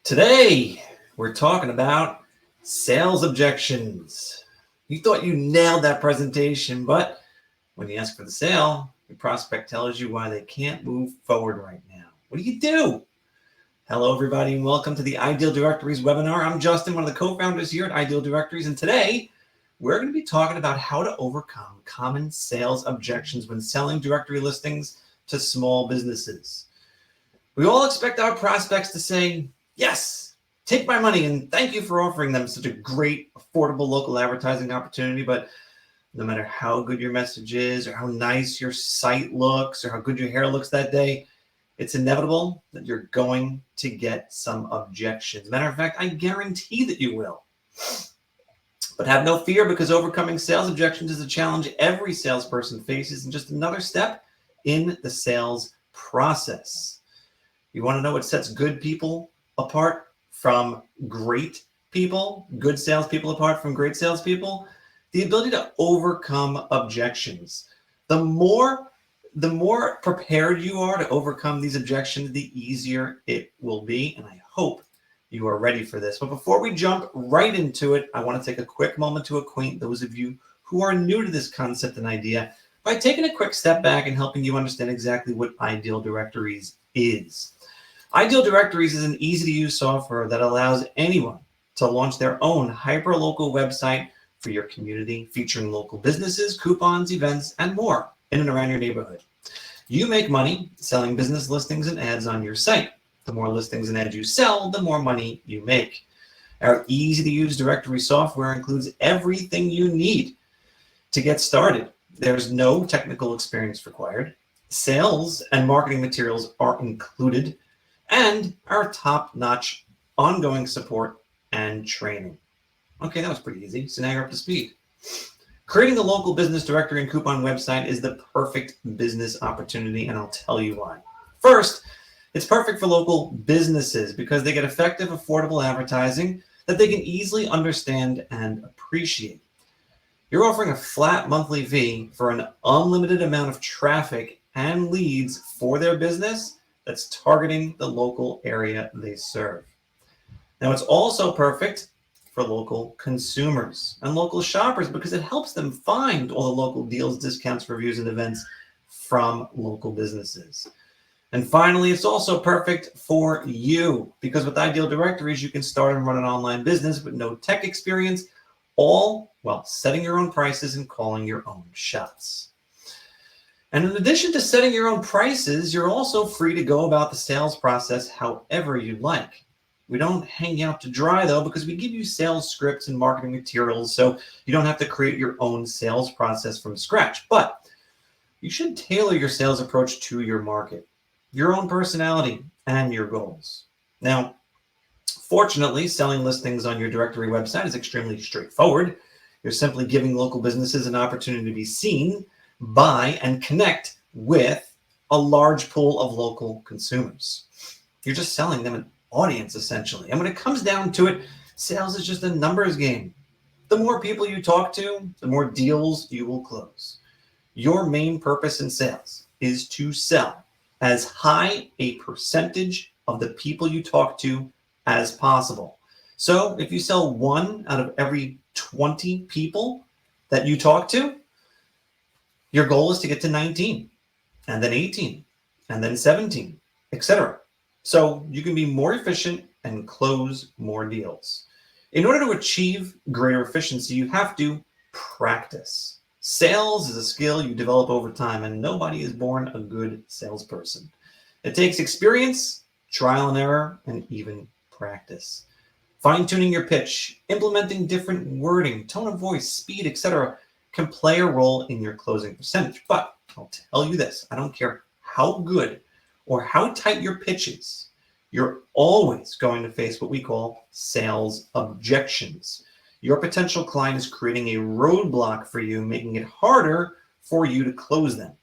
Today, we're talking about sales objections. You thought you nailed that presentation, but when you ask for the sale, your prospect tells you why they can't move forward right now. What do you do? Hello, everybody, and welcome to the Ideal Directories webinar. I'm Justin, one of the co-founders here at Ideal Directories, and today we're going to be talking about how to overcome common sales objections when selling directory listings to small businesses. We all expect our prospects to say, "Yes, take my money and thank you for offering them such a great, affordable local advertising opportunity." But no matter how good your message is or how nice your site looks or how good your hair looks that day, it's inevitable that you're going to get some objections. Matter of fact, I guarantee that you will. But have no fear, because overcoming sales objections is a challenge every salesperson faces and just another step in the sales process. You want to know what sets good people apart from great people, good salespeople apart from great salespeople? The ability to overcome objections. The more prepared you are to overcome these objections, the easier it will be. And I hope you are ready for this. But before we jump right into it, I want to take a quick moment to acquaint those of you who are new to this concept and idea by taking a quick step back and helping you understand exactly what Ideal Directories is. Ideal Directories is an easy-to-use software that allows anyone to launch their own hyper-local website for your community, featuring local businesses, coupons, events, and more in and around your neighborhood. You make money selling business listings and ads on your site. The more listings and ads you sell, the more money you make. Our easy-to-use directory software includes everything you need to get started. There's no technical experience required. Sales and marketing materials are included, and our top-notch ongoing support and training. Okay, that was pretty easy. So now you're up to speed. Creating a local business directory and coupon website is the perfect business opportunity, and I'll tell you why. First, it's perfect for local businesses because they get effective, affordable advertising that they can easily understand and appreciate. You're offering a flat monthly fee for an unlimited amount of traffic and leads for their business that's targeting the local area they serve. Now, it's also perfect for local consumers and local shoppers because it helps them find all the local deals, discounts, reviews, and events from local businesses. And finally, it's also perfect for you because with Ideal Directories, you can start and run an online business with no tech experience, all while setting your own prices and calling your own shots. And in addition to setting your own prices, you're also free to go about the sales process however you like. We don't hang out to dry, though, because we give you sales scripts and marketing materials, so you don't have to create your own sales process from scratch. But you should tailor your sales approach to your market, your own personality, and your goals. Now, fortunately, selling listings on your directory website is extremely straightforward. You're simply giving local businesses an opportunity to be seen by and connect with a large pool of local consumers. You're just selling them an audience, essentially. And when it comes down to it, sales is just a numbers game. The more people you talk to, the more deals you will close. Your main purpose in sales is to sell as high a percentage of the people you talk to as possible. So if you sell 1 out of every 20 people that you talk to, your goal is to get to 19, and then 18, and then 17, etc. So you can be more efficient and close more deals. In order to achieve greater efficiency, you have to practice. Sales is a skill you develop over time, and nobody is born a good salesperson. It takes experience, trial and error, and even practice. Fine-tuning your pitch, implementing different wording, tone of voice, speed, etc. can play a role in your closing percentage. But I'll tell you this, I don't care how good or how tight your pitch is, you're always going to face what we call sales objections. Your potential client is creating a roadblock for you, making it harder for you to close them.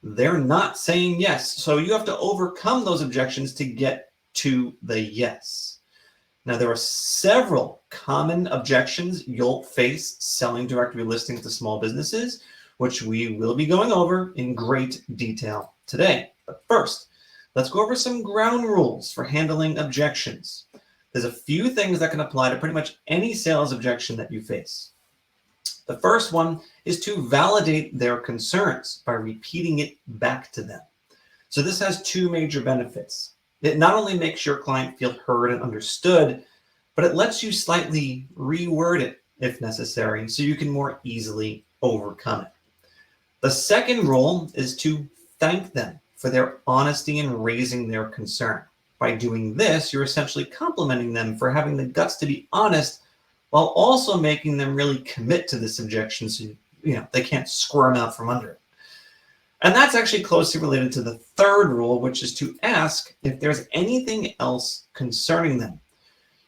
They're not saying yes, so you have to overcome those objections to get to the yes. Now, there are several common objections you'll face selling directory listings to small businesses, which we will be going over in great detail today. But first, let's go over some ground rules for handling objections. There's a few things that can apply to pretty much any sales objection that you face. The first one is to validate their concerns by repeating it back to them. So this has two major benefits. It not only makes your client feel heard and understood, but it lets you slightly reword it if necessary so you can more easily overcome it. The second rule is to thank them for their honesty in raising their concern. By doing this, you're essentially complimenting them for having the guts to be honest while also making them really commit to this objection so they can't squirm out from under it. And that's actually closely related to the third rule, which is to ask if there's anything else concerning them.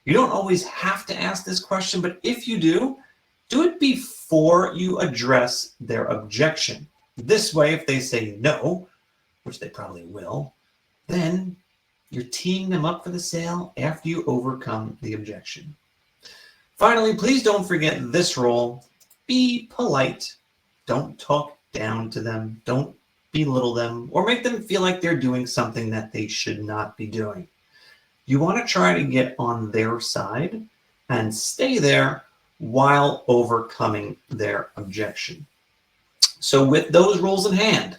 You don't always have to ask this question, but if you do it before you address their objection. This way, if they say no, which they probably will, then you're teeing them up for the sale after you overcome the objection. Finally, please don't forget this rule. Be polite. Don't talk down to them. Don't belittle them or make them feel like they're doing something that they should not be doing. You want to try to get on their side and stay there while overcoming their objection. So with those rules in hand,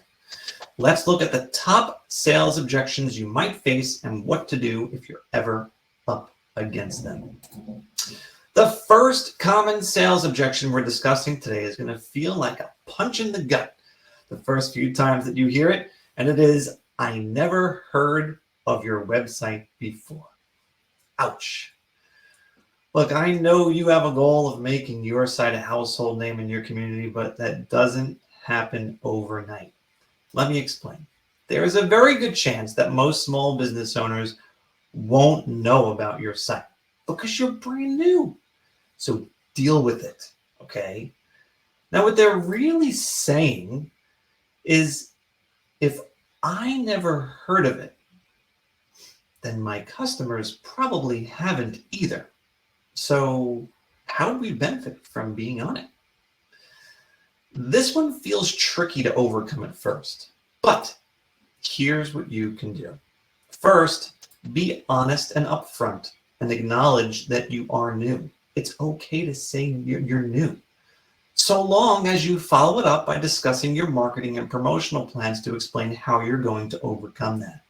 let's look at the top sales objections you might face and what to do if you're ever up against them. The first common sales objection we're discussing today is going to feel like a punch in the gut the first few times that you hear it, and it is, I never heard of your website before. Ouch. Look, I know you have a goal of making your site a household name in your community, but that doesn't happen overnight. Let me explain. There is a very good chance that most small business owners won't know about your site because you're brand new. So deal with it, okay? Now, what they're really saying is, if I never heard of it, then my customers probably haven't either. So how do we benefit from being on it? This one feels tricky to overcome at first, but here's what you can do. First, be honest and upfront and acknowledge that you are new. It's okay to say you're new, so long as you follow it up by discussing your marketing and promotional plans to explain how you're going to overcome that.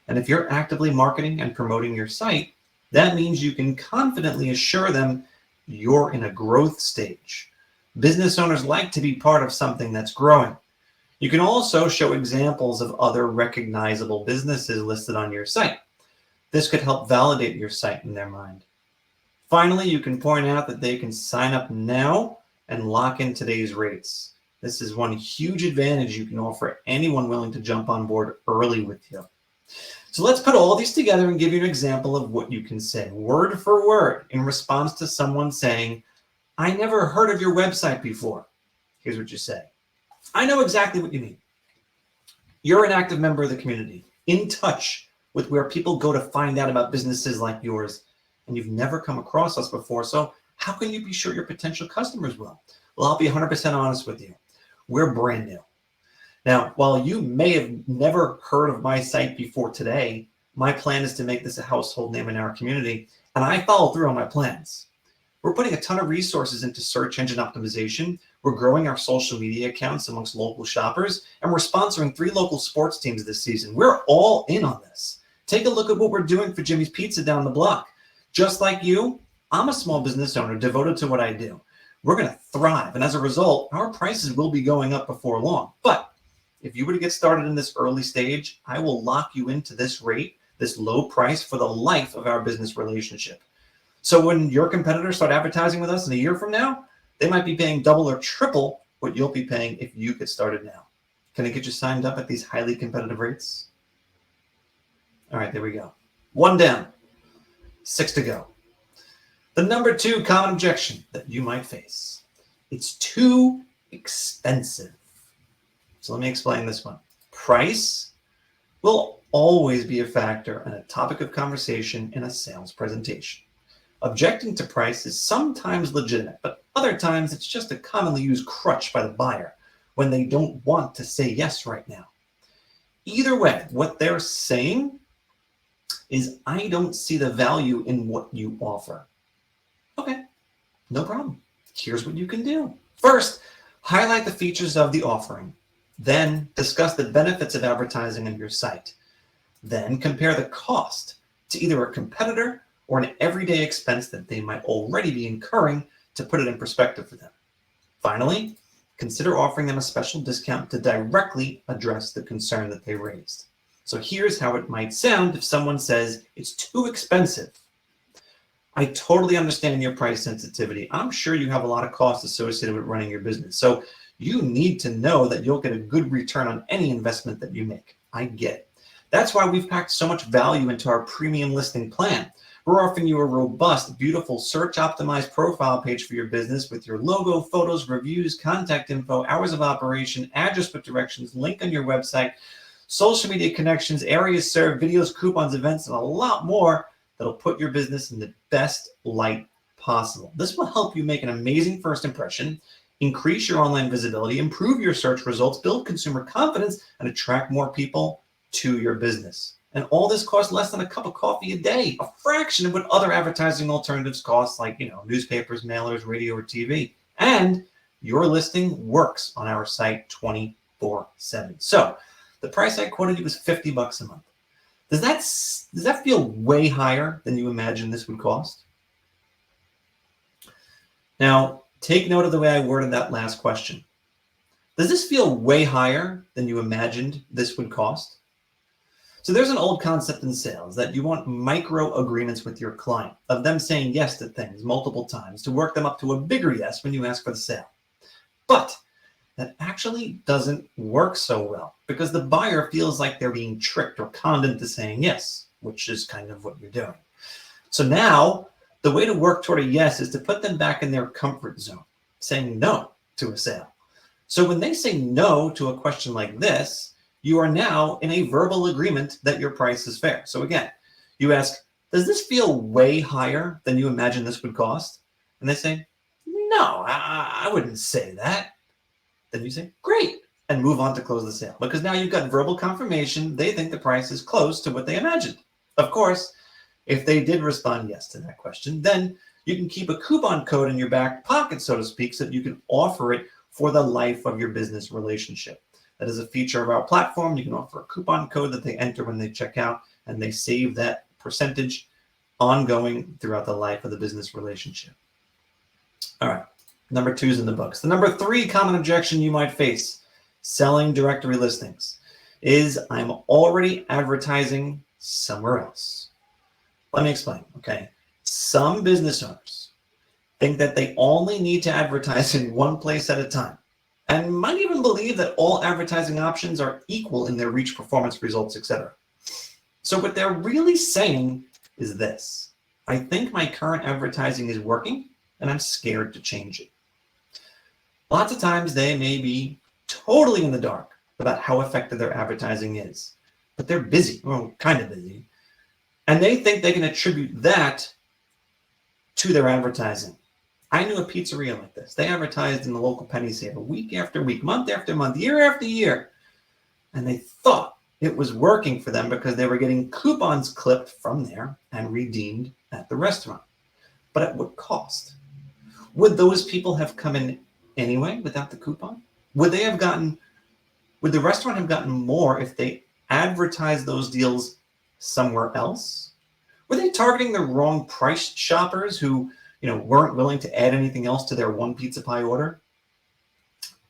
And if you're actively marketing and promoting your site, that means you can confidently assure them you're in a growth stage. Business owners like to be part of something that's growing. You can also show examples of other recognizable businesses listed on your site. This could help validate your site in their mind. Finally, you can point out that they can sign up now and lock in today's rates. This is one huge advantage you can offer anyone willing to jump on board early with you. So let's put all these together and give you an example of what you can say, word for word, in response to someone saying, I never heard of your website before. Here's what you say. I know exactly what you mean. You're an active member of the community, in touch with where people go to find out about businesses like yours, and you've never come across us before, so how can you be sure your potential customers will? Well, I'll be 100% honest with you. We're brand new. Now, while you may have never heard of my site before today, my plan is to make this a household name in our community, and I follow through on my plans. We're putting a ton of resources into search engine optimization. We're growing our social media accounts amongst local shoppers, and we're sponsoring 3 local sports teams this season. We're all in on this. Take a look at what we're doing for Jimmy's Pizza down the block. Just like you, I'm a small business owner devoted to what I do. We're going to thrive, and as a result, our prices will be going up before long. But if you were to get started in this early stage, I will lock you into this rate, this low price, for the life of our business relationship. So when your competitors start advertising with us in a year from now, they might be paying double or triple what you'll be paying if you get started now. Can I get you signed up at these highly competitive rates? All right, there we go. 1 down, 6 to go. The number 2 common objection that you might face. It's too expensive. So let me explain this one. Price will always be a factor and a topic of conversation in a sales presentation. Objecting to price is sometimes legitimate, but other times it's just a commonly used crutch by the buyer when they don't want to say yes right now. Either way, what they're saying is, I don't see the value in what you offer. Okay, no problem. Here's what you can do. First, highlight the features of the offering. Then discuss the benefits of advertising on your site. Then compare the cost to either a competitor or an everyday expense that they might already be incurring to put it in perspective for them. Finally, consider offering them a special discount to directly address the concern that they raised. So here's how it might sound if someone says it's too expensive. I totally understand your price sensitivity. I'm sure you have a lot of costs associated with running your business. So you need to know that you'll get a good return on any investment that you make. I get it. That's why we've packed so much value into our premium listing plan. We're offering you a robust, beautiful, search-optimized profile page for your business with your logo, photos, reviews, contact info, hours of operation, address with directions, link on your website, social media connections, areas served, videos, coupons, events, and a lot more that'll put your business in the best light possible. This will help you make an amazing first impression, increase your online visibility, improve your search results, build consumer confidence, and attract more people to your business. And all this costs less than a cup of coffee a day, a fraction of what other advertising alternatives cost, like, newspapers, mailers, radio, or TV. And your listing works on our site 24/7. So the price I quoted you was $50 a month. Does that feel way higher than you imagined this would cost? Now, take note of the way I worded that last question. Does this feel way higher than you imagined this would cost? So there's an old concept in sales that you want micro agreements with your client, of them saying yes to things multiple times to work them up to a bigger yes when you ask for the sale. But that actually doesn't work so well because the buyer feels like they're being tricked or conned into saying yes, which is kind of what you're doing. So now the way to work toward a yes is to put them back in their comfort zone, saying no to a sale. So when they say no to a question like this, you are now in a verbal agreement that your price is fair. So again, you ask, does this feel way higher than you imagine this would cost? And they say, no, I wouldn't say that. Then you say, great, and move on to close the sale. Because now you've got verbal confirmation. They think the price is close to what they imagined. Of course, if they did respond yes to that question, then you can keep a coupon code in your back pocket, so to speak, so that you can offer it for the life of your business relationship. That is a feature of our platform. You can offer a coupon code that they enter when they check out, and they save that percentage ongoing throughout the life of the business relationship. All right, number 2 is in the books. The number 3 common objection you might face selling directory listings is, I'm already advertising somewhere else. Let me explain, okay? Some business owners think that they only need to advertise in one place at a time, and might even believe that all advertising options are equal in their reach, performance, results, etc. So what they're really saying is this: I think my current advertising is working, and I'm scared to change it. Lots of times they may be totally in the dark about how effective their advertising is, but they're busy, well, kind of busy, and they think they can attribute that to their advertising. I knew a pizzeria like this. They advertised in the local penny saver week after week, month after month, year after year. And they thought it was working for them because they were getting coupons clipped from there and redeemed at the restaurant. But at what cost? Would those people have come in anyway without the coupon? Would the restaurant have gotten more if they advertised those deals somewhere else? Were they targeting the wrong price shoppers who weren't willing to add anything else to their one pizza pie order?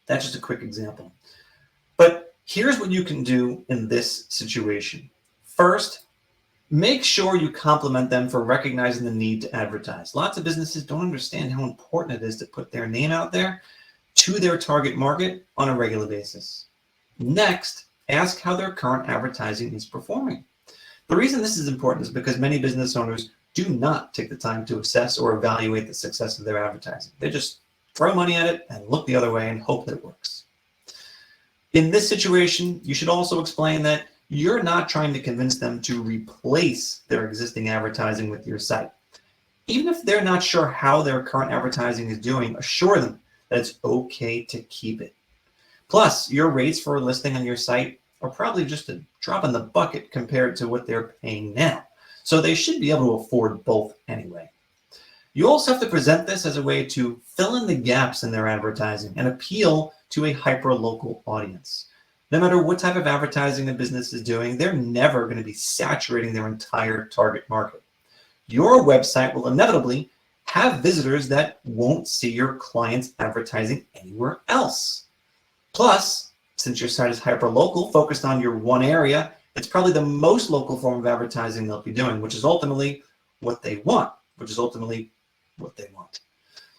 That's just a quick example. But here's what you can do in this situation. First, make sure you compliment them for recognizing the need to advertise. Lots of businesses don't understand how important it is to put their name out there to their target market on a regular basis. Next, ask how their current advertising is performing. The reason this is important is because many business owners do not take the time to assess or evaluate the success of their advertising. They just throw money at it and look the other way and hope that it works. In this situation, you should also explain that you're not trying to convince them to replace their existing advertising with your site. Even if they're not sure how their current advertising is doing, assure them that it's okay to keep it. Plus, your rates for a listing on your site are probably just a drop in the bucket compared to what they're paying now. So they should be able to afford both anyway. You also have to present this as a way to fill in the gaps in their advertising and appeal to a hyper-local audience. No matter what type of advertising a business is doing, they're never going to be saturating their entire target market. Your website will inevitably have visitors that won't see your client's advertising anywhere else. Plus, since your site is hyper-local, focused on your one area, it's probably the most local form of advertising they'll be doing, which is ultimately what they want,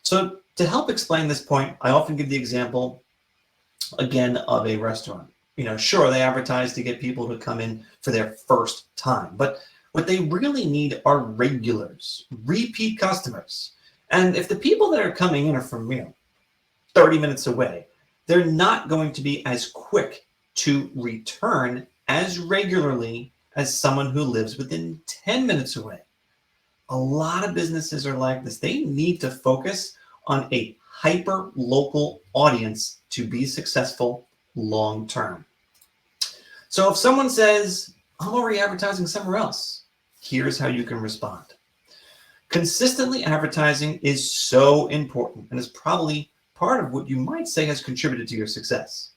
So to help explain this point, I often give the example, again, of a restaurant. Sure, they advertise to get people to come in for their first time, but what they really need are regulars, repeat customers. And if the people that are coming in are from 30 minutes away, they're not going to be as quick to return as regularly as someone who lives within 10 minutes away. A lot of businesses are like this. They need to focus on a hyper-local audience to be successful long-term. So if someone says, I'm already advertising somewhere else, here's how you can respond. Consistently advertising is so important and is probably part of what you might say has contributed to your success.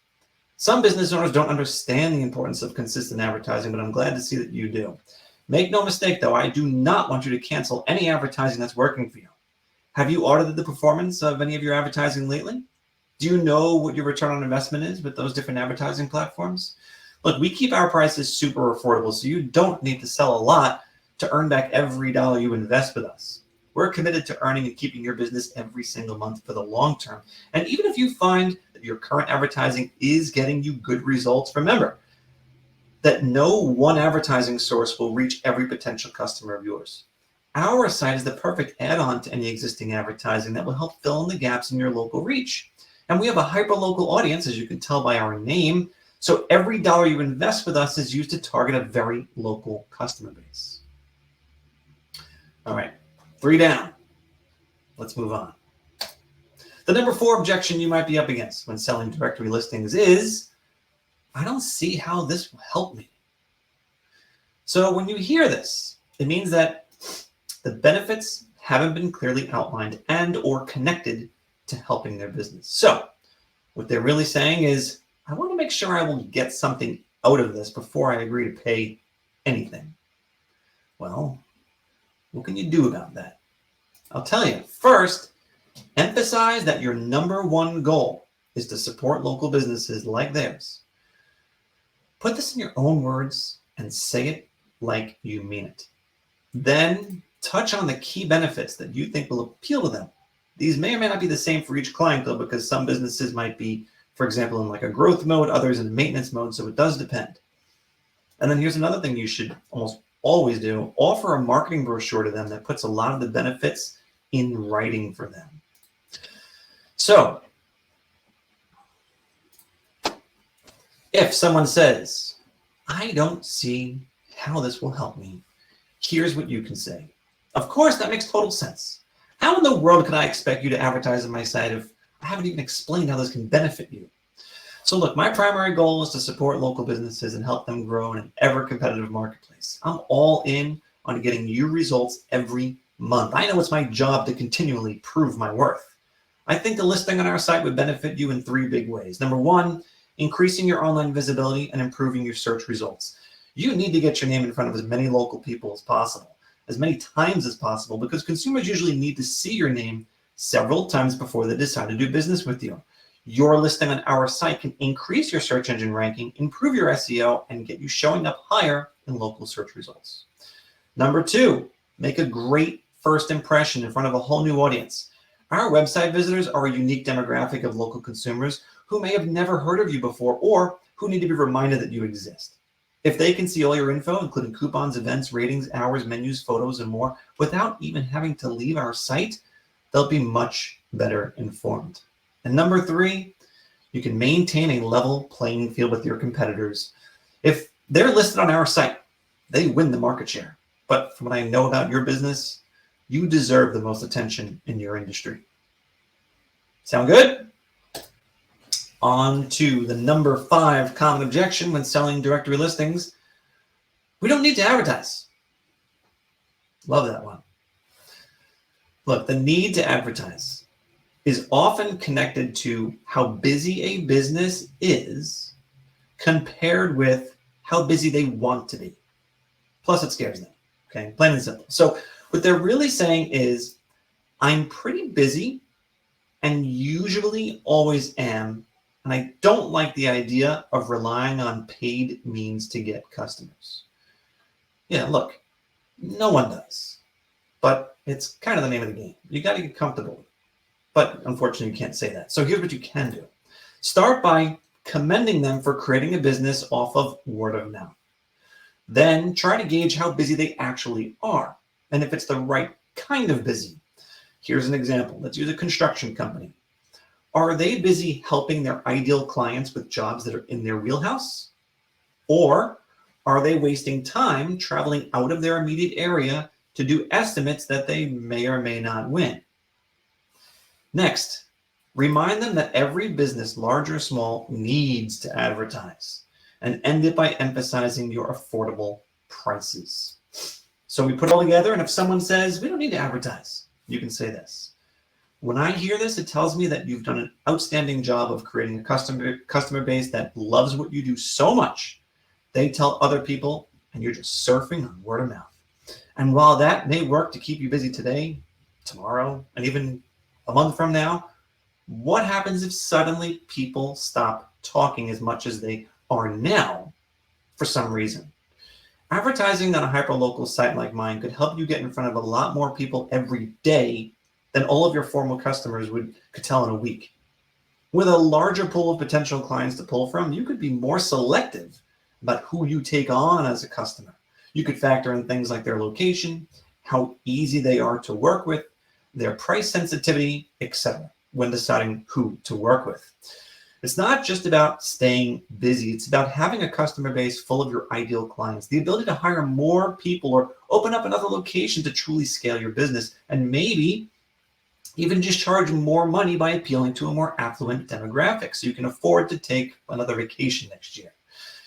Some business owners don't understand the importance of consistent advertising, but I'm glad to see that you do. Make no mistake, though, I do not want you to cancel any advertising that's working for you. Have you audited the performance of any of your advertising lately? Do you know what your return on investment is with those different advertising platforms? Look, we keep our prices super affordable, so you don't need to sell a lot to earn back every dollar you invest with us. We're committed to earning and keeping your business every single month for the long term. And even if you find that your current advertising is getting you good results, remember that no one advertising source will reach every potential customer of yours. Our site is the perfect add-on to any existing advertising that will help fill in the gaps in your local reach. And we have a hyper-local audience, as you can tell by our name, so every dollar you invest with us is used to target a very local customer base. All right, 3 down. Let's move on. The number 4 objection you might be up against when selling directory listings is, I don't see how this will help me. So when you hear this, it means that the benefits haven't been clearly outlined and or connected to helping their business. So what they're really saying is, I want to make sure I will get something out of this before I agree to pay anything. Well, what can you do about that? I'll tell you. First, emphasize that your number 1 goal is to support local businesses like theirs. Put this in your own words and say it like you mean it. Then touch on the key benefits that you think will appeal to them. These may or may not be the same for each client, though, because some businesses might be, for example, in like a growth mode, others in a maintenance mode, so it does depend. And then here's another thing you should almost always do. Offer a marketing brochure to them that puts a lot of the benefits in writing for them. So if someone says, I don't see how this will help me, here's what you can say. Of course, that makes total sense. How in the world could I expect you to advertise on my site if I haven't even explained how this can benefit you? So look, my primary goal is to support local businesses and help them grow in an ever-competitive marketplace. I'm all in on getting you results every month. I know it's my job to continually prove my worth. I think a listing on our site would benefit you in 3 big ways. Number 1, increasing your online visibility and improving your search results. You need to get your name in front of as many local people as possible, as many times as possible, because consumers usually need to see your name several times before they decide to do business with you. Your listing on our site can increase your search engine ranking, improve your SEO, and get you showing up higher in local search results. Number 2, make a great first impression in front of a whole new audience. Our website visitors are a unique demographic of local consumers who may have never heard of you before or who need to be reminded that you exist. If they can see all your info, including coupons, events, ratings, hours, menus, photos, and more, without even having to leave our site, they'll be much better informed. And number 3, you can maintain a level playing field with your competitors. If they're listed on our site, they win the market share. But from what I know about your business, you deserve the most attention in your industry. Sound good? On to the number 5 common objection when selling directory listings. We don't need to advertise. Love that one. Look, the need to advertise is often connected to how busy a business is compared with how busy they want to be. Plus, it scares them. Okay, plain and simple. So what they're really saying is, I'm pretty busy and usually always am, and I don't like the idea of relying on paid means to get customers. Yeah, look, no one does, but it's kind of the name of the game. You got to get comfortable with it. But unfortunately, you can't say that. So here's what you can do. Start by commending them for creating a business off of word of mouth. Then try to gauge how busy they actually are, and if it's the right kind of busy. Here's an example. Let's use a construction company. Are they busy helping their ideal clients with jobs that are in their wheelhouse? Or are they wasting time traveling out of their immediate area to do estimates that they may or may not win? Next, remind them that every business, large or small, needs to advertise, and end it by emphasizing your affordable prices. So we put it all together, and if someone says, we don't need to advertise, you can say this. When I hear this, it tells me that you've done an outstanding job of creating a customer base that loves what you do so much, they tell other people, and you're just surfing on word of mouth. And while that may work to keep you busy today, tomorrow, and even a month from now, what happens if suddenly people stop talking as much as they are now for some reason? Advertising on a hyperlocal site like mine could help you get in front of a lot more people every day than all of your formal customers could tell in a week. With a larger pool of potential clients to pull from, you could be more selective about who you take on as a customer. You could factor in things like their location, how easy they are to work with, their price sensitivity, etc., when deciding who to work with. It's not just about staying busy. It's about having a customer base full of your ideal clients, the ability to hire more people or open up another location to truly scale your business, and maybe even just charge more money by appealing to a more affluent demographic so you can afford to take another vacation next year.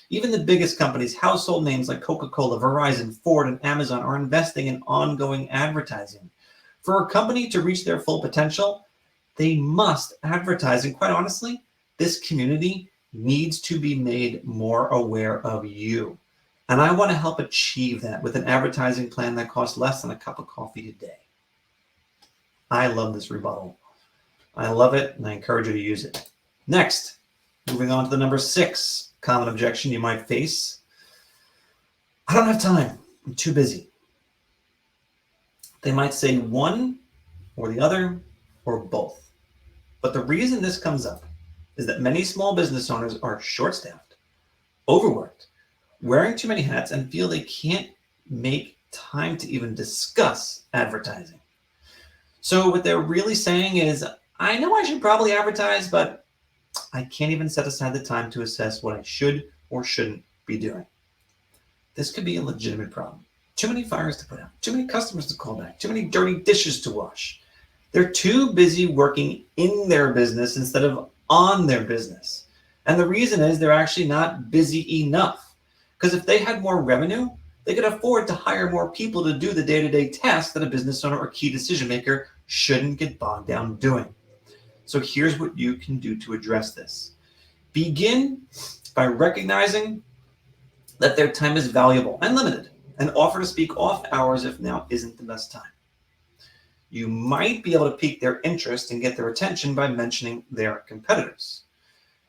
Even the biggest companies, household names like Coca-Cola, Verizon, Ford, and Amazon are investing in ongoing advertising. For a company to reach their full potential, they must advertise. And quite honestly, this community needs to be made more aware of you. And I want to help achieve that with an advertising plan that costs less than a cup of coffee a day. I love this rebuttal. I love it, and I encourage you to use it. Next, moving on to the number 6 common objection you might face. I don't have time. I'm too busy. They might say one or the other or both. But the reason this comes up is that many small business owners are short-staffed, overworked, wearing too many hats, and feel they can't make time to even discuss advertising. So what they're really saying is, I know I should probably advertise, but I can't even set aside the time to assess what I should or shouldn't be doing. This could be a legitimate problem. Too many fires to put out, too many customers to call back, too many dirty dishes to wash. They're too busy working in their business instead of on their business. And the reason is they're actually not busy enough. Because if they had more revenue, they could afford to hire more people to do the day-to-day tasks that a business owner or key decision maker shouldn't get bogged down doing. So here's what you can do to address this. Begin by recognizing that their time is valuable and limited, and offer to speak off hours if now isn't the best time. You might be able to pique their interest and get their attention by mentioning their competitors.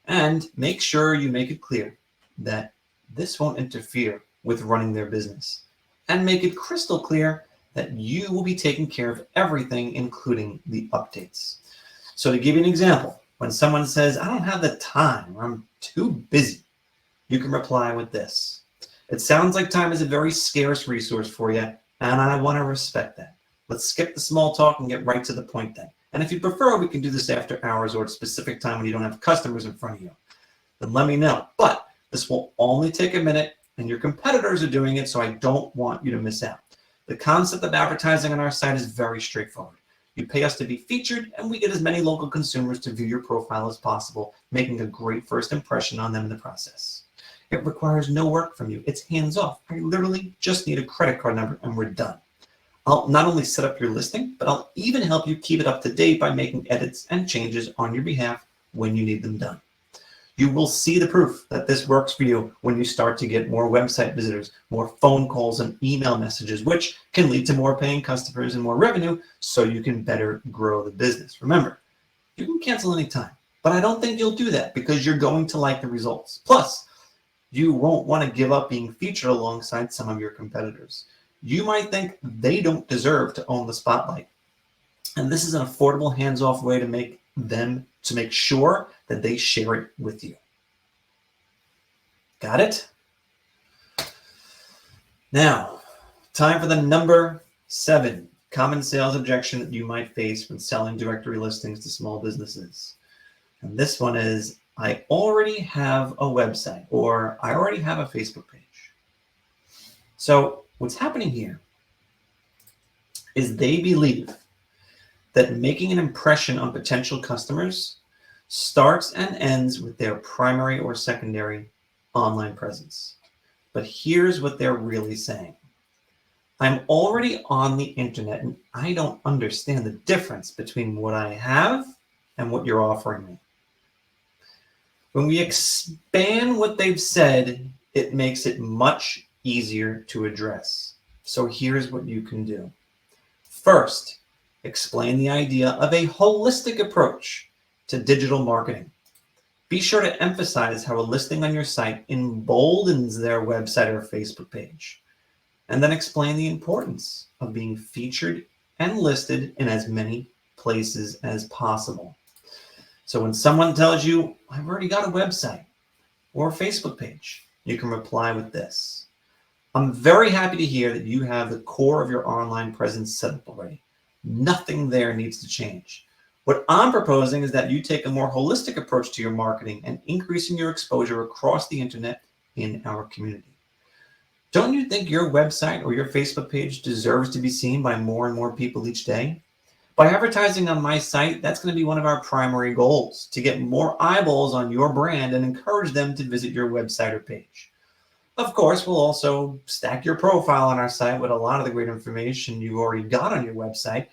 And make sure you make it clear that this won't interfere with running their business. And make it crystal clear that you will be taking care of everything, including the updates. So to give you an example, when someone says, I don't have the time, or I'm too busy, you can reply with this. It sounds like time is a very scarce resource for you, and I want to respect that. Let's skip the small talk and get right to the point then. And if you prefer, we can do this after hours or at a specific time when you don't have customers in front of you. Then let me know. But this will only take a minute, and your competitors are doing it, so I don't want you to miss out. The concept of advertising on our site is very straightforward. You pay us to be featured, and we get as many local consumers to view your profile as possible, making a great first impression on them in the process. It requires no work from you. It's hands-off. I literally just need a credit card number, and we're done. I'll not only set up your listing, but I'll even help you keep it up to date by making edits and changes on your behalf when you need them done. You will see the proof that this works for you when you start to get more website visitors, more phone calls and email messages, which can lead to more paying customers and more revenue, so you can better grow the business. Remember, you can cancel anytime, but I don't think you'll do that because you're going to like the results. Plus, you won't want to give up being featured alongside some of your competitors. You might think they don't deserve to own the spotlight. And this is an affordable, hands-off way to make sure that they share it with you. Got it? Now, time for the number 7 common sales objection that you might face when selling directory listings to small businesses. And this one is, I already have a website, or I already have a Facebook page. So what's happening here is they believe that making an impression on potential customers starts and ends with their primary or secondary online presence. But here's what they're really saying. I'm already on the internet and I don't understand the difference between what I have and what you're offering me. When we expand what they've said, it makes it much easier to address. So here's what you can do. First, explain the idea of a holistic approach to digital marketing. Be sure to emphasize how a listing on your site emboldens their website or Facebook page. And then explain the importance of being featured and listed in as many places as possible. So when someone tells you, I've already got a website or a Facebook page, you can reply with this. I'm very happy to hear that you have the core of your online presence set up already. Nothing there needs to change. What I'm proposing is that you take a more holistic approach to your marketing and increasing your exposure across the internet in our community. Don't you think your website or your Facebook page deserves to be seen by more and more people each day? By advertising on my site, that's going to be one of our primary goals, to get more eyeballs on your brand and encourage them to visit your website or page. Of course, we'll also stack your profile on our site with a lot of the great information you've already got on your website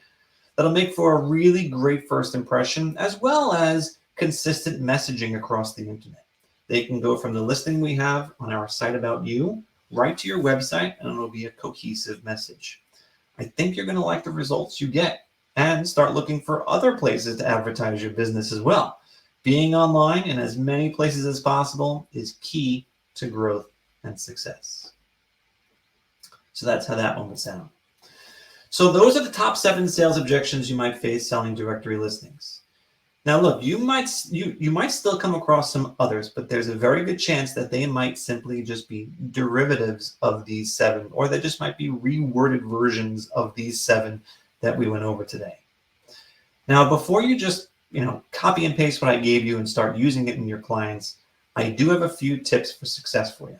that'll make for a really great first impression, as well as consistent messaging across the internet. They can go from the listing we have on our site about you right to your website, and it'll be a cohesive message. I think you're going to like the results you get and start looking for other places to advertise your business as well. Being online in as many places as possible is key to growth and success. So that's how that one would sound. So those are the top 7 sales objections you might face selling directory listings. Now look, you might still come across some others, but there's a very good chance that they might simply just be derivatives of these 7, or they just might be reworded versions of these 7 that we went over today. Now, before you just copy and paste what I gave you and start using it in your clients, I do have a few tips for success for you.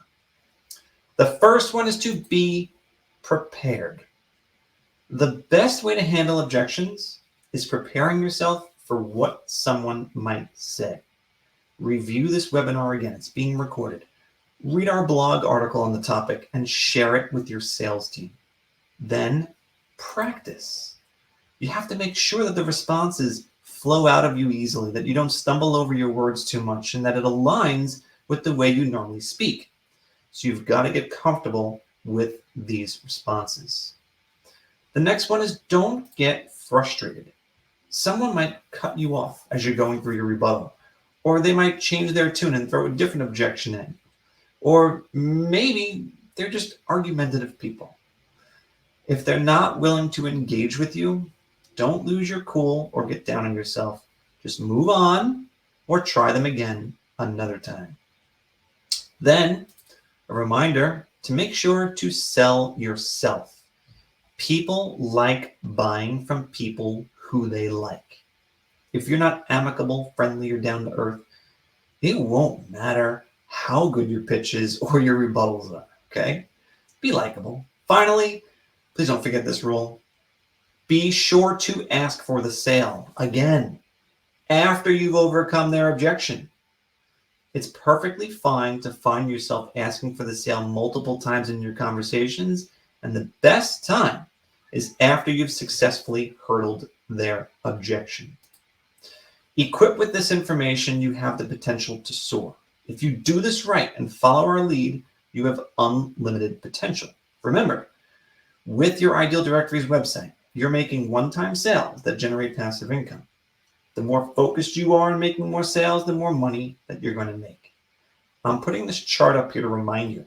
The first one is to be prepared. The best way to handle objections is preparing yourself for what someone might say. Review this webinar again. It's being recorded. Read our blog article on the topic and share it with your sales team. Then practice. You have to make sure that the responses flow out of you easily, that you don't stumble over your words too much, and that it aligns with the way you normally speak. So you've got to get comfortable with these responses. The next one is don't get frustrated. Someone might cut you off as you're going through your rebuttal, or they might change their tune and throw a different objection in, or maybe they're just argumentative people. If they're not willing to engage with you, don't lose your cool or get down on yourself. Just move on or try them again another time. Then, a reminder to make sure to sell yourself. People like buying from people who they like. If you're not amicable, friendly, or down to earth, it won't matter how good your pitch is or your rebuttals are, okay? Be likable. Finally, please don't forget this rule. Be sure to ask for the sale again after you've overcome their objection. It's perfectly fine to find yourself asking for the sale multiple times in your conversations, and the best time is after you've successfully hurdled their objection. Equipped with this information, you have the potential to soar. If you do this right and follow our lead, you have unlimited potential. Remember, with your Ideal Directories website, you're making one-time sales that generate passive income. The more focused you are on making more sales, the more money that you're going to make. I'm putting this chart up here to remind you.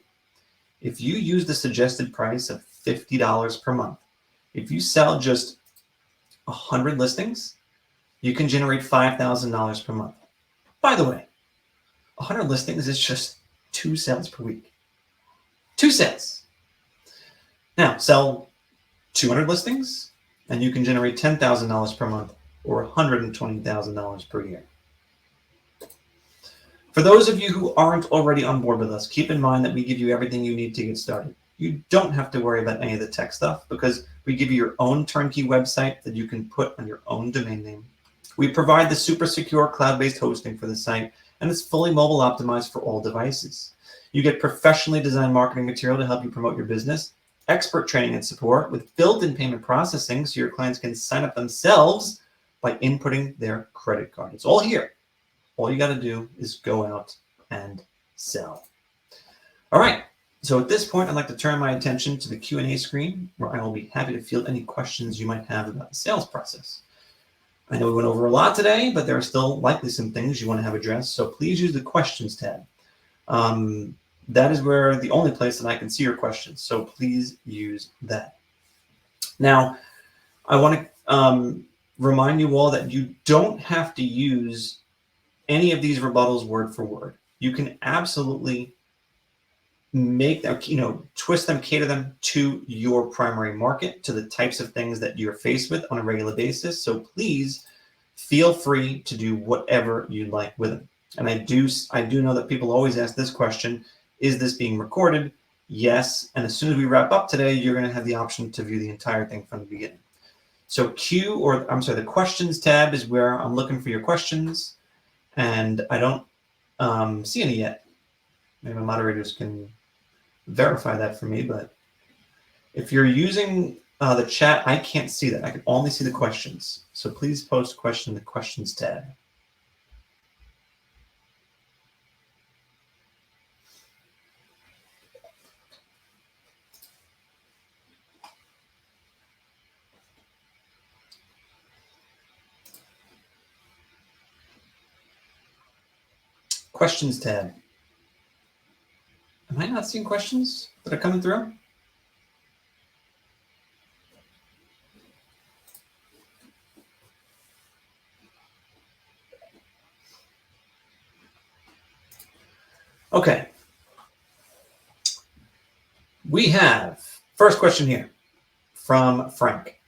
If you use the suggested price of $50 per month, if you sell just 100 listings, you can generate $5,000 per month. By the way, 100 listings is just 2 sales per week. 2 sales. Now, sell 200 listings, and you can generate $10,000 per month or $120,000 per year. For those of you who aren't already on board with us, keep in mind that we give you everything you need to get started. You don't have to worry about any of the tech stuff because we give you your own turnkey website that you can put on your own domain name. We provide the super secure cloud-based hosting for the site, and it's fully mobile optimized for all devices. You get professionally designed marketing material to help you promote your business, expert training and support with built-in payment processing so your clients can sign up themselves by inputting their credit card. It's all here. All you got to do is go out and sell. All right. So at this point, I'd like to turn my attention to the Q&A screen where I will be happy to field any questions you might have about the sales process. I know we went over a lot today, but there are still likely some things you want to have addressed. So please use the questions tab. That is where the only place that I can see your questions. So please use that. Now, I want to remind you all that you don't have to use any of these rebuttals word for word. You can absolutely make them, twist them, cater them to your primary market, to the types of things that you're faced with on a regular basis. So please feel free to do whatever you'd like with them. And I do know that people always ask this question: is this being recorded? Yes. And as soon as we wrap up today, you're going to have the option to view the entire thing from the beginning. So the questions tab is where I'm looking for your questions, and I don't see any yet. Maybe my moderators can verify that for me, but if you're using the chat, I can't see that. I can only see the questions. So please post a question in the questions tab. Questions tab. Am I not seeing questions that are coming through? Okay. We have first question here from Frank.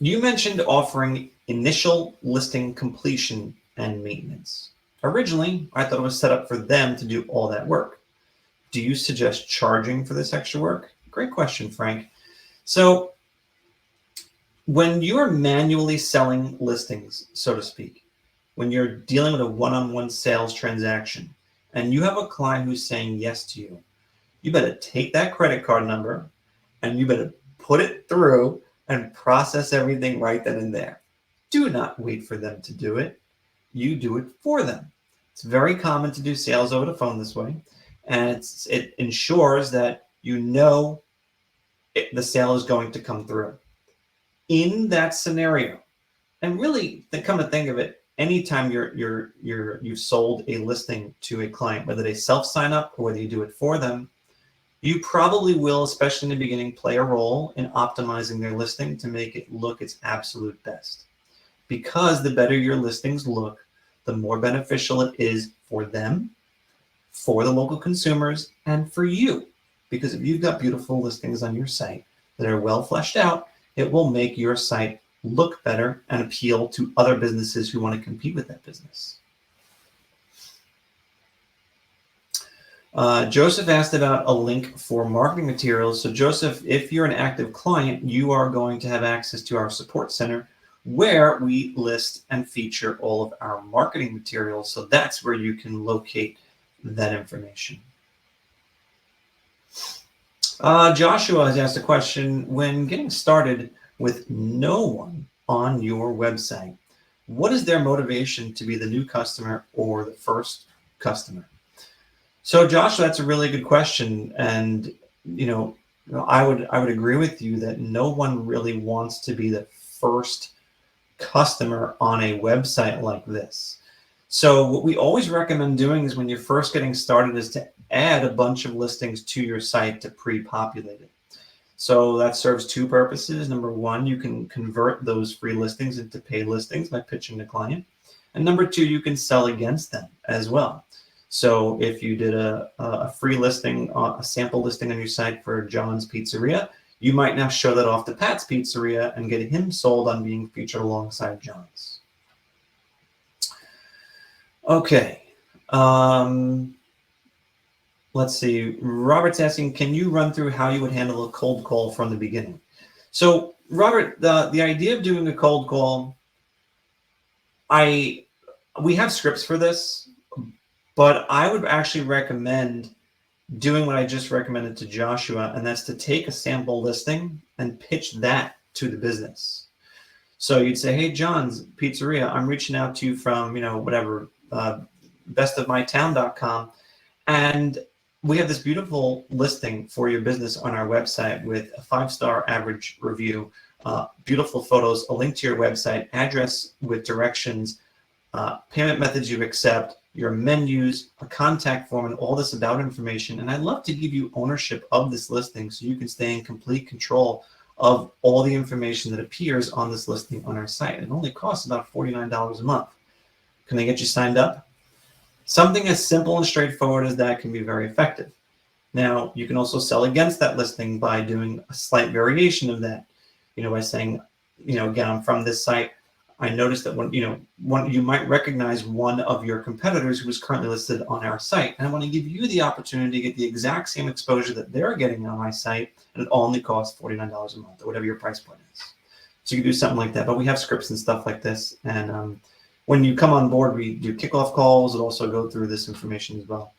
You mentioned offering initial listing completion and maintenance. Originally, I thought it was set up for them to do all that work. Do you suggest charging for this extra work? Great question, Frank. So when you're manually selling listings, so to speak, when you're dealing with a one-on-one sales transaction and you have a client who's saying yes to you, you better take that credit card number and you better put it through and process everything right then and there. Do not wait for them to do it. You do it for them. It's very common to do sales over the phone this way, and it ensures that the sale is going to come through. In that scenario, and really, come to think of it, anytime you've sold a listing to a client, whether they self-sign up or whether you do it for them, you probably will, especially in the beginning, play a role in optimizing their listing to make it look its absolute best. Because the better your listings look, the more beneficial it is for them, for the local consumers, and for you. Because if you've got beautiful listings on your site that are well fleshed out, it will make your site look better and appeal to other businesses who want to compete with that business. Joseph asked about a link for marketing materials. So Joseph, if you're an active client, you are going to have access to our support center where we list and feature all of our marketing materials. So that's where you can locate that information. Joshua has asked a question: when getting started with no one on your website, what is their motivation to be the new customer or the first customer? So Joshua, that's a really good question. And, I would agree with you that no one really wants to be the first customer on a website like this. So what we always recommend doing is when you're first getting started is to add a bunch of listings to your site to pre-populate it. So that serves two purposes. Number one, you can convert those free listings into paid listings by pitching the client. And number two, you can sell against them as well. So if you did a free listing, a sample listing on your site for John's Pizzeria, you might now show that off to Pat's Pizzeria and get him sold on being featured alongside John's. Okay. Let's see. Robert's asking, can you run through how you would handle a cold call from the beginning? So, Robert, the idea of doing a cold call, we have scripts for this, but I would actually recommend doing what I just recommended to Joshua, and that's to take a sample listing and pitch that to the business. So you'd say, hey, John's Pizzeria, I'm reaching out to you from, bestofmytown.com. And we have this beautiful listing for your business on our website with a 5-star average review, beautiful photos, a link to your website, address with directions, payment methods you accept, your menus, a contact form, and all this about information. And I'd love to give you ownership of this listing so you can stay in complete control of all the information that appears on this listing on our site. It only costs about $49 a month. Can I get you signed up? Something as simple and straightforward as that can be very effective. Now, you can also sell against that listing by doing a slight variation of that, by saying, again, I'm from this site. I noticed that you might recognize one of your competitors who is currently listed on our site. And I want to give you the opportunity to get the exact same exposure that they're getting on my site, and it only costs $49 a month or whatever your price point is. So you can do something like that. But we have scripts and stuff like this. And when you come on board, we do kickoff calls and also go through this information as well.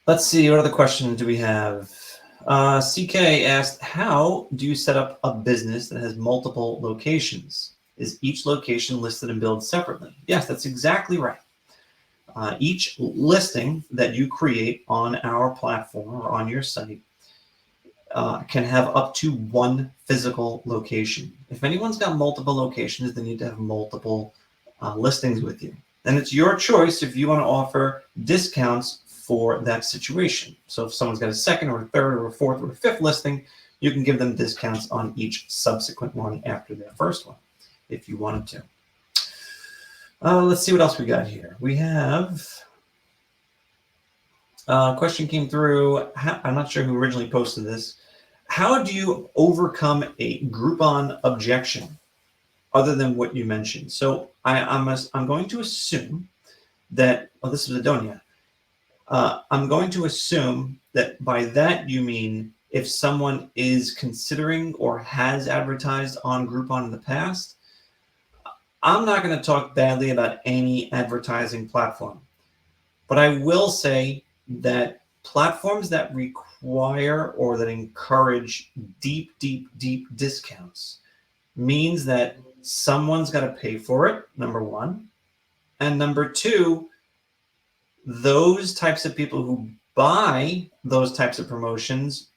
Let's see, what other questions do we have? CK asked, how do you set up a business that has multiple locations? Is each location listed and billed separately? Yes, that's exactly right. Each listing that you create on our platform or on your site can have up to one physical location. If anyone's got multiple locations, they need to have multiple listings with you. And it's your choice if you want to offer discounts for that situation. So if someone's got a second or a third or a fourth or a fifth listing, you can give them discounts on each subsequent one after their first one, if you wanted to. Let's see what else we got here. We have a question came through. I'm not sure who originally posted this. How do you overcome a Groupon objection other than what you mentioned? So I'm going to assume that, this is Adonia. I'm going to assume that by that you mean if someone is considering or has advertised on Groupon in the past. I'm not going to talk badly about any advertising platform, but I will say that platforms that require or that encourage deep discounts means that someone's got to pay for it, number one. And number two, those types of people who buy those types of promotions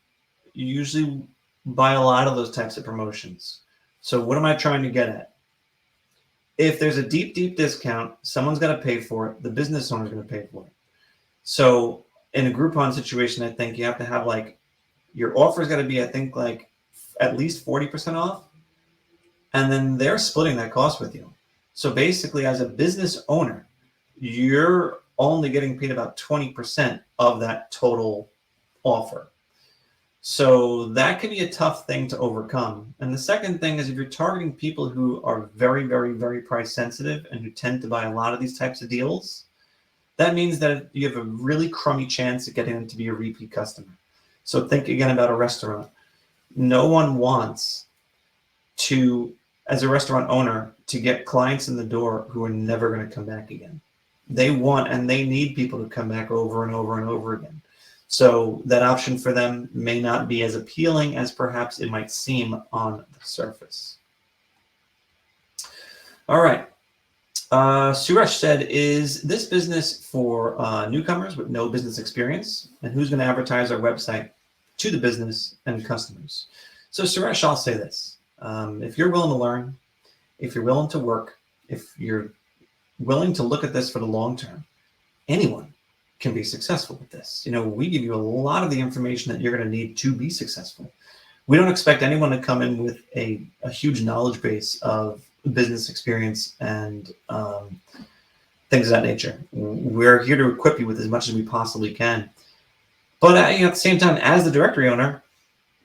usually buy a lot of those types of promotions. So what am I trying to get at? If there's a deep discount, someone's got to pay for it. The business owner's going to pay for it. So in a Groupon situation, I think you have to have your offer's got to be, I think, at least 40% off. And then they're splitting that cost with you. So basically, as a business owner, you're only getting paid about 20% of that total offer. So that can be a tough thing to overcome. And the second thing is if you're targeting people who are very price sensitive and who tend to buy a lot of these types of deals, that means that you have a really crummy chance of getting them to be a repeat customer. So think again about a restaurant. No one wants to, as a restaurant owner, to get clients in the door who are never going to come back again. They want and they need people to come back over and over and over again. So that option for them may not be as appealing as perhaps it might seem on the surface. All right. Suresh said, is this business for newcomers with no business experience? And who's going to advertise our website to the business and customers? So Suresh, I'll say this. If you're willing to learn, if you're willing to work, if you're willing to look at this for the long term, anyone can be successful with this. You know, we give you a lot of the information that you're going to need to be successful. We don't expect anyone to come in with a huge knowledge base of business experience and things of that nature. We're here to equip you with as much as we possibly can. But at the same time, as the directory owner,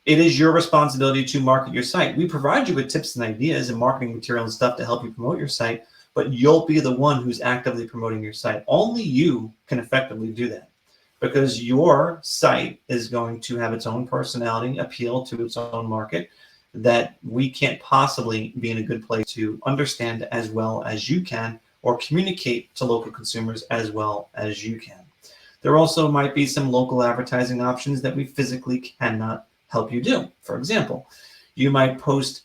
it is your responsibility to market your site. We provide you with tips and ideas and marketing material and stuff to help you promote your site, but you'll be the one who's actively promoting your site. Only you can effectively do that, because your site is going to have its own personality, appeal to its own market, that we can't possibly be in a good place to understand as well as you can, or communicate to local consumers as well as you can. There also might be some local advertising options that we physically cannot help you do. For example, you might post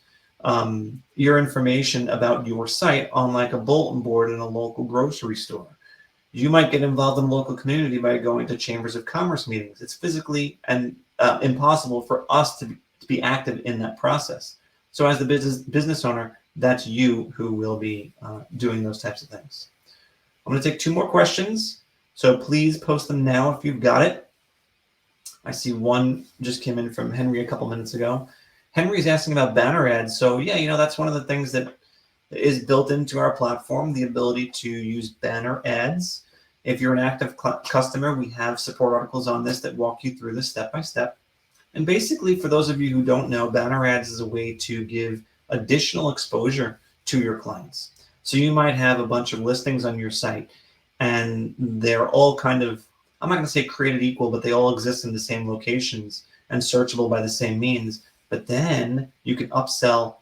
your information about your site on like a bulletin board in a local grocery store. You might get involved in the local community by going to chambers of commerce meetings. It's physically and impossible for us to be active in that process. So as the business owner, that's you who will be doing those types of things. I'm going to take 2 more questions. So please post them now if you've got it. I see one just came in from Henry a couple minutes ago. Henry's asking about banner ads. So yeah, you know, that's one of the things that is built into our platform, the ability to use banner ads. If you're an active customer, we have support articles on this that walk you through this step by step. And basically, for those of you who don't know, banner ads is a way to give additional exposure to your clients. So you might have a bunch of listings on your site, and they're all kind of, I'm not going to say created equal, but they all exist in the same locations and searchable by the same means. But then you can upsell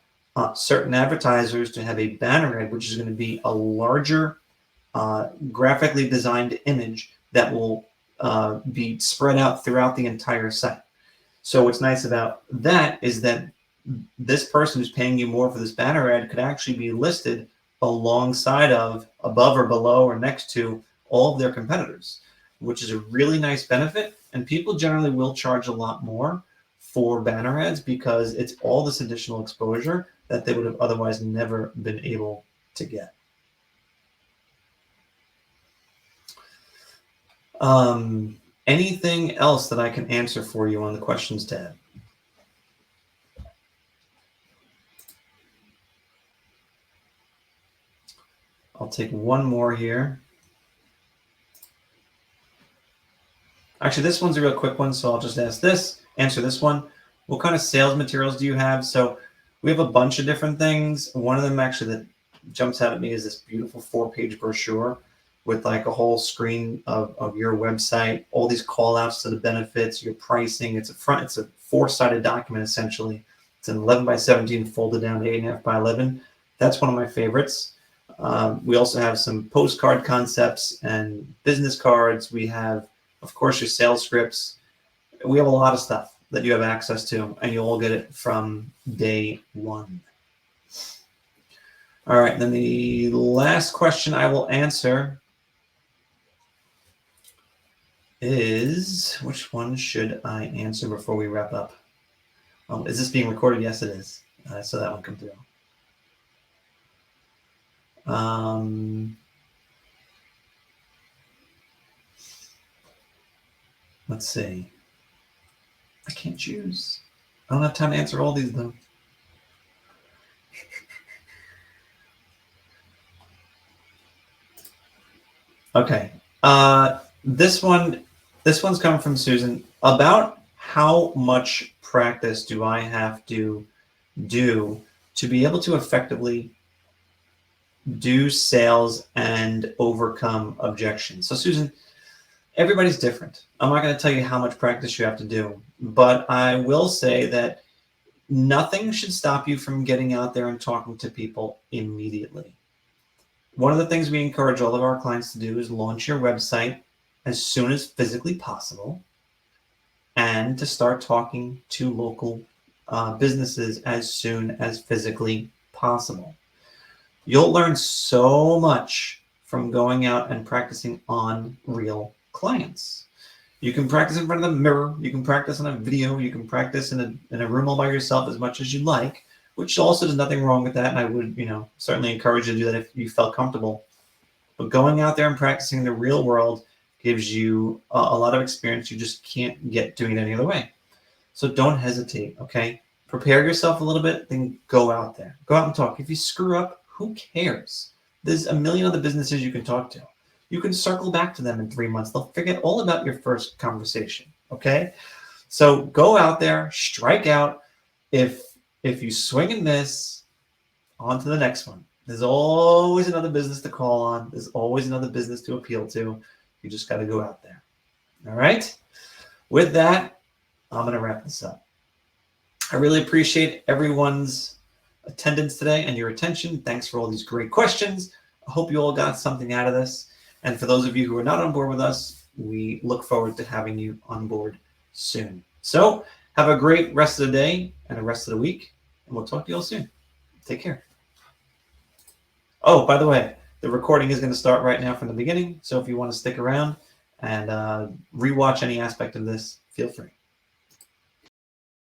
certain advertisers to have a banner ad, which is going to be a larger graphically designed image that will be spread out throughout the entire site. So what's nice about that is that this person who's paying you more for this banner ad could actually be listed alongside of, above or below or next to all of their competitors, which is a really nice benefit. And people generally will charge a lot more for banner ads because it's all this additional exposure that they would have otherwise never been able to get. Anything else that I can answer for you on the questions tab? I'll take one more here. Actually, this one's a real quick one, so I'll just answer this one. What kind of sales materials do you have? So we have a bunch of different things. One of them actually that jumps out at me is this beautiful 4-page brochure with like a whole screen of your website, all these call outs to the benefits, your pricing. It's a 4-sided document essentially. It's an 11 by 17 folded down to 8.5 by 11. That's one of my favorites. We also have some postcard concepts and business cards. We have, of course, your sales scripts. We have a lot of stuff that you have access to, and you'll all get it from day one. All right, then the last question I will answer is, which one should I answer before we wrap up? Is this being recorded? Yes, it is. I saw that one come through. Let's see. I can't choose. I don't have time to answer all these though. Okay. This one's coming from Susan. About how much practice do I have to do to be able to effectively do sales and overcome objections. So Susan, everybody's different. I'm not going to tell you how much practice you have to do, but I will say that nothing should stop you from getting out there and talking to people immediately. One of the things we encourage all of our clients to do is launch your website as soon as physically possible and to start talking to local businesses as soon as physically possible. You'll learn so much from going out and practicing on real clients. You can practice in front of the mirror, you can practice on a video, you can practice in a room all by yourself as much as you like, which also there's nothing wrong with that. And I would, certainly encourage you to do that if you felt comfortable. But going out there and practicing in the real world gives you a lot of experience you just can't get doing it any other way. So don't hesitate, okay? Prepare yourself a little bit, then go out there. Go out and talk. If you screw up, who cares? There's a million other businesses you can talk to. You can circle back to them in 3 months. They'll forget all about your first conversation, okay? So go out there, strike out. If you swing and miss, on to the next one. There's always another business to call on. There's always another business to appeal to. You just got to go out there. All right? With that, I'm going to wrap this up. I really appreciate everyone's attendance today and your attention. Thanks for all these great questions. I hope you all got something out of this. And for those of you who are not on board with us, we look forward to having you on board soon. So have a great rest of the day and the rest of the week, and we'll talk to you all soon. Take care. Oh, by the way, the recording is going to start right now from the beginning. So if you want to stick around and rewatch any aspect of this, feel free.